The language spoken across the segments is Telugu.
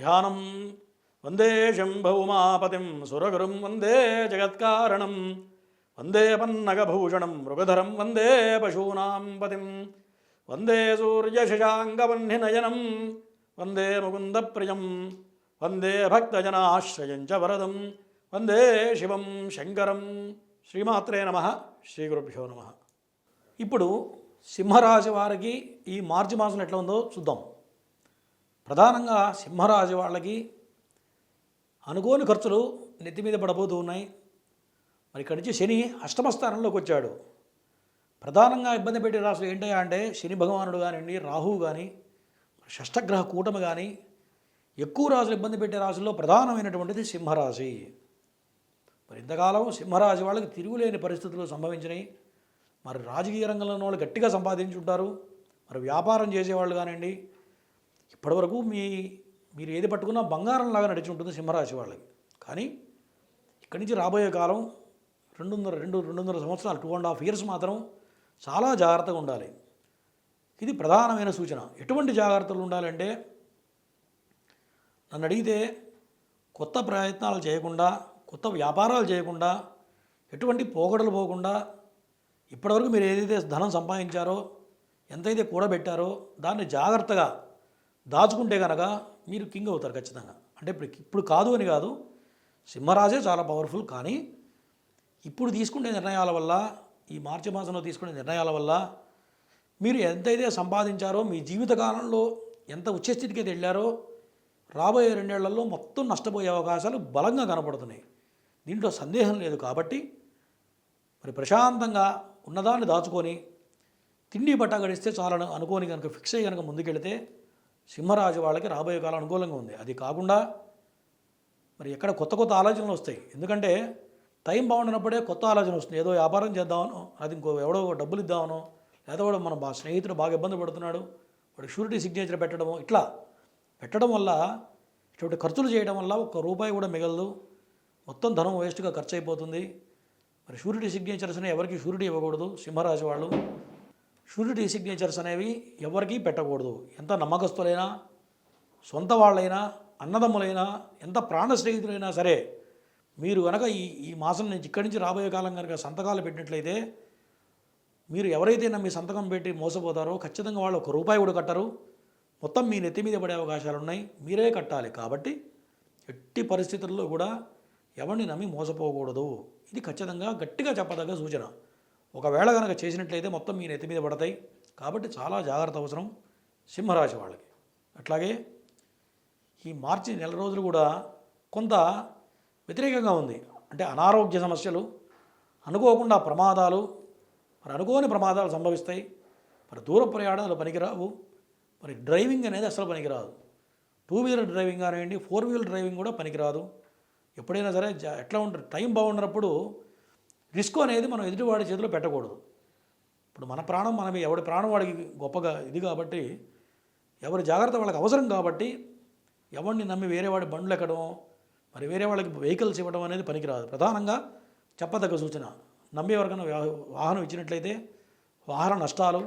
ధ్యానం వందే శంభౌమాపతిం సురగురుం వందే జగత్కారణం వందే పన్నగభూషణం మృగధరం వందే పశూనాం పతిం వందే సూర్యశశాంగవహ్నినయనం వందే ముకుందప్రియం వందే భక్తజనాశ్రయం చ వరదం వందే శివం శంకరం. శ్రీమాత్రే నమః. శ్రీ గురుభ్యో నమః. ఇప్పుడు సింహరాశి వారికి ఈ మార్చి మాసం ఎట్లా ఉందో చూద్దాం. ప్రధానంగా సింహరాశి వాళ్ళకి అనుకోని ఖర్చులు నెత్తి మీద పడబోతూ ఉన్నాయి. మరి ఇక్కడి నుంచి శని అష్టమ స్థానంలోకి వచ్చాడు. ప్రధానంగా ఇబ్బంది పెట్టే రాశులు ఏంటయ్యా అంటే శని భగవానుడు కానివ్వండి, రాహువు కానీ, షష్టగ్రహ కూటమి కానీ, ఎక్కువ రాశులు ఇబ్బంది పెట్టే రాశుల్లో ప్రధానమైనటువంటిది సింహరాశి. మరి ఇంతకాలం సింహరాశి వాళ్ళకి తిరుగులేని పరిస్థితులు సంభవించినాయి. మరి రాజకీయ రంగంలో ఉన్న వాళ్ళు గట్టిగా సంపాదించుంటారు. మరి వ్యాపారం చేసేవాళ్ళు కానివ్వండి, ఇప్పటివరకు మీరు ఏది పట్టుకున్నా బంగారంలాగా నడిచి ఉంటుంది సింహరాశి వాళ్ళకి. కానీ ఇక్కడి నుంచి రాబోయే కాలం 2.5 సంవత్సరాలు 2.5 years మాత్రం చాలా జాగ్రత్తగా ఉండాలి. ఇది ప్రధానమైన సూచన. ఎటువంటి జాగ్రత్తలు ఉండాలంటే, నన్ను అడిగితే కొత్త ప్రయత్నాలు చేయకుండా, కొత్త వ్యాపారాలు చేయకుండా, ఎటువంటి పోకడలు పోకుండా, ఇప్పటివరకు మీరు ఏదైతే ధనం సంపాదించారో, ఎంతైతే కూడబెట్టారో దాన్ని జాగ్రత్తగా దాచుకుంటే కనుక మీరు కింగ్ అవుతారు ఖచ్చితంగా. అంటే ఇప్పుడు కాదు అని కాదు, సింహరాశే చాలా పవర్ఫుల్. కానీ ఇప్పుడు తీసుకునే నిర్ణయాల వల్ల, ఈ మార్చి మాసంలో తీసుకునే నిర్ణయాల వల్ల మీరు ఎంతైతే సంపాదించారో, మీ జీవితకాలంలో ఎంత ఉచ్చస్థితికి అయితే వెళ్ళారో, రాబోయే 2 ఏళ్లలో మొత్తం నష్టపోయే అవకాశాలు బలంగా కనపడుతున్నాయి. దీంట్లో సందేహం లేదు. కాబట్టి మరి ప్రశాంతంగా ఉన్నదాన్ని దాచుకొని తిండి బట్ట గడిస్తే చాలని అనుకోని కనుక ఫిక్స్ అయ్యి కనుక ముందుకెళితే సింహరాశి వాళ్ళకి రాబోయే కాలం అనుకూలంగా ఉంది. అది కాకుండా మరి ఎక్కడ కొత్త కొత్త ఆలోచనలు వస్తాయి. ఎందుకంటే టైం బాగుండినప్పుడే కొత్త ఆలోచన వస్తుంది. ఏదో వ్యాపారం చేద్దామనో, అది ఎవడో డబ్బులు ఇద్దామనో, లేదా కూడా మన స్నేహితుడు బాగా ఇబ్బంది పడుతున్నాడు, వాడికి షూరిటీ సిగ్నేచర్ పెట్టడమో, ఇట్లా పెట్టడం వల్ల, ఇటువంటి ఖర్చులు చేయడం వల్ల ₹1 కూడా మిగలదు. మొత్తం ధనం వేస్ట్గా ఖర్చు అయిపోతుంది. మరి షూరిటీ సిగ్నేచర్స్ అనేవి ఎవరికి షూరిటీ ఇవ్వకూడదు. సింహరాశి వాళ్ళు షూరిటీ సిగ్నేచర్స్ అనేవి ఎవరికీ పెట్టకూడదు. ఎంత నమ్మకస్తులైనా, సొంత వాళ్ళైనా, అన్నదమ్ములైనా, ఎంత ప్రాణ స్నేహితులైనా సరే, మీరు కనుక ఈ మాసం నుంచి ఇక్కడి నుంచి రాబోయే కాలం కనుక సంతకాలు పెట్టినట్లయితే, మీరు ఎవరైతే నమ్మి సంతకం పెట్టి మోసపోతారో ఖచ్చితంగా వాళ్ళు ₹1 కూడా కట్టరు. మొత్తం మీ నెత్తి మీద పడే అవకాశాలు ఉన్నాయి. మీరే కట్టాలి. కాబట్టి ఎట్టి పరిస్థితుల్లో కూడా ఎవరిని నమ్మి మోసపోకూడదు. ఇది ఖచ్చితంగా గట్టిగా చెప్పదగ్గ సూచన. ఒకవేళ కనుక చేసినట్లయితే మొత్తం మీ నెత్తి మీద పడతాయి. కాబట్టి చాలా జాగ్రత్త అవసరం సింహరాశి వాళ్ళకి. అట్లాగే ఈ మార్చి నెల రోజులు కూడా కొంత వ్యతిరేకంగా ఉంది. అంటే అనారోగ్య సమస్యలు, అనుకోకుండా ప్రమాదాలు, మరి అనుకోని ప్రమాదాలు సంభవిస్తాయి. మరి దూర ప్రయాణాలు పనికిరావు. మరి డ్రైవింగ్ అనేది అసలు పనికిరాదు. 2 వీలర్ డ్రైవింగ్ కానివ్వండి, 4 వీలర్ డ్రైవింగ్ కూడా పనికిరాదు. ఎప్పుడైనా సరే ఎట్లా ఉంటుంది, టైం బాగున్నప్పుడు రిస్క్ అనేది మనం ఎదుటివాడి చేతిలో పెట్టకూడదు. ఇప్పుడు మన ప్రాణం మనమే, ఎవడి ప్రాణం వాడికి గొప్పగా ఇది కాబట్టి, ఎవరి జాగ్రత్త వాళ్ళకి అవసరం కాబట్టి, ఎవరిని నమ్మి వేరే వాడి బండ్లు ఎక్కడం, మరి వేరే వాళ్ళకి వెహికల్స్ ఇవ్వడం అనేది పనికిరాదు. ప్రధానంగా చెప్పదగ్గ సూచన, నమ్మి ఎవరికైనా వాహనం ఇచ్చినట్లయితే వాహన నష్టాలు,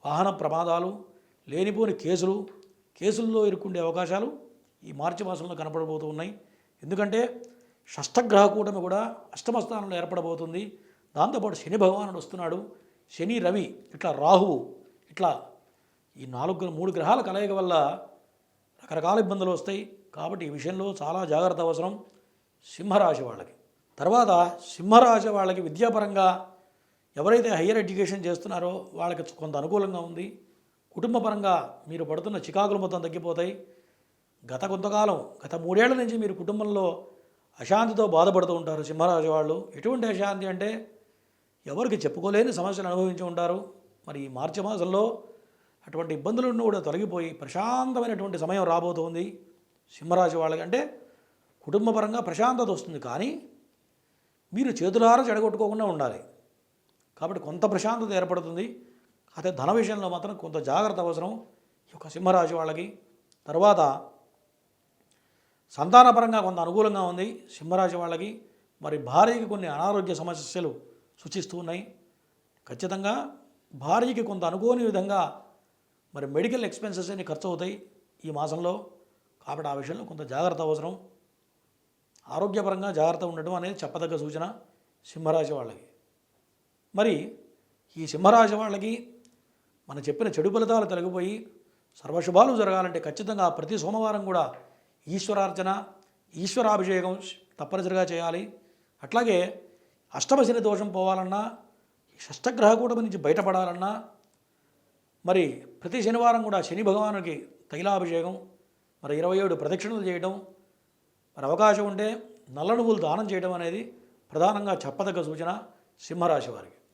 వాహన ప్రమాదాలు, లేనిపోని కేసుల్లో ఇరుక్కుండే అవకాశాలు ఈ మార్చి మాసంలో కనపడబోతూ ఉన్నాయి. ఎందుకంటే షష్టగ్రహ కూటమి కూడా అష్టమ స్థానంలో ఏర్పడబోతుంది. దాంతోపాటు శని భగవానుడు వస్తున్నాడు. శని, రవి, ఇట్లా రాహువు, ఇట్లా ఈ 3 గ్రహాల కలయిక వల్ల రకరకాల ఇబ్బందులు వస్తాయి. కాబట్టి ఈ విషయంలో చాలా జాగ్రత్త అవసరం సింహరాశి వాళ్ళకి. తర్వాత సింహరాశి వాళ్ళకి విద్యాపరంగా ఎవరైతే హయ్యర్ ఎడ్యుకేషన్ చేస్తున్నారో వాళ్ళకి కొంత అనుకూలంగా ఉంది. కుటుంబపరంగా మీరు పడుతున్న చికాకులు మొత్తం తగ్గిపోతాయి. గత 3 ఏళ్ల నుంచి మీరు కుటుంబంలో అశాంతితో బాధపడుతూ ఉంటారు సింహరాశి వాళ్ళు. ఎటువంటి అశాంతి అంటే ఎవరికి చెప్పుకోలేని సమస్యలు అనుభవించి ఉంటారు. మరి ఈ మార్చి మాసంలో అటువంటి ఇబ్బందులను కూడా తొలగిపోయి ప్రశాంతమైనటువంటి సమయం రాబోతుంది సింహరాశి వాళ్ళకి. అంటే కుటుంబపరంగా ప్రశాంతత వస్తుంది. కానీ మీరు చేతులారా చెడగొట్టుకోకుండా ఉండాలి. కాబట్టి కొంత ప్రశాంతత ఏర్పడుతుంది. అయితే ధన విషయంలో మాత్రం కొంత జాగ్రత్త అవసరం ఈ యొక్క సింహరాశి వాళ్ళకి. తర్వాత సంతానపరంగా కొంత అనుకూలంగా ఉంది సింహరాశి వాళ్ళకి. మరి భార్యకి కొన్ని అనారోగ్య సమస్యలు సూచిస్తూ ఉన్నాయి. ఖచ్చితంగా భార్యకి కొంత అనుకోని విధంగా మరి మెడికల్ ఎక్స్పెన్సెస్ అన్ని ఖర్చు అవుతాయి ఈ మాసంలో. కాబట్టి ఆ విషయంలో కొంత జాగ్రత్త అవసరం. ఆరోగ్యపరంగా జాగ్రత్త ఉండటం అనేది చెప్పదగ్గ సూచన సింహరాశి వాళ్ళకి. మరి ఈ సింహరాశి వాళ్ళకి మనం చెప్పిన చెడు ఫలితాలు తొలగిపోయి సర్వశుభాలు జరగాలంటే ఖచ్చితంగా ప్రతి సోమవారం కూడా ఈశ్వరార్చన, ఈశ్వరాభిషేకం తప్పనిసరిగా చేయాలి. అట్లాగే అష్టమ శని దోషం పోవాలన్నా, షష్టగ్రహ కూటమి నుంచి బయటపడాలన్నా మరి ప్రతి శనివారం కూడా శని భగవానుడికి తైలాభిషేకం, మరి 27 ప్రదక్షిణలు చేయడం, మరి అవకాశం ఉంటే నల్ల నువ్వులు దానం చేయడం అనేది ప్రధానంగా చెప్పదగ్గ సూచన సింహరాశి వారికి.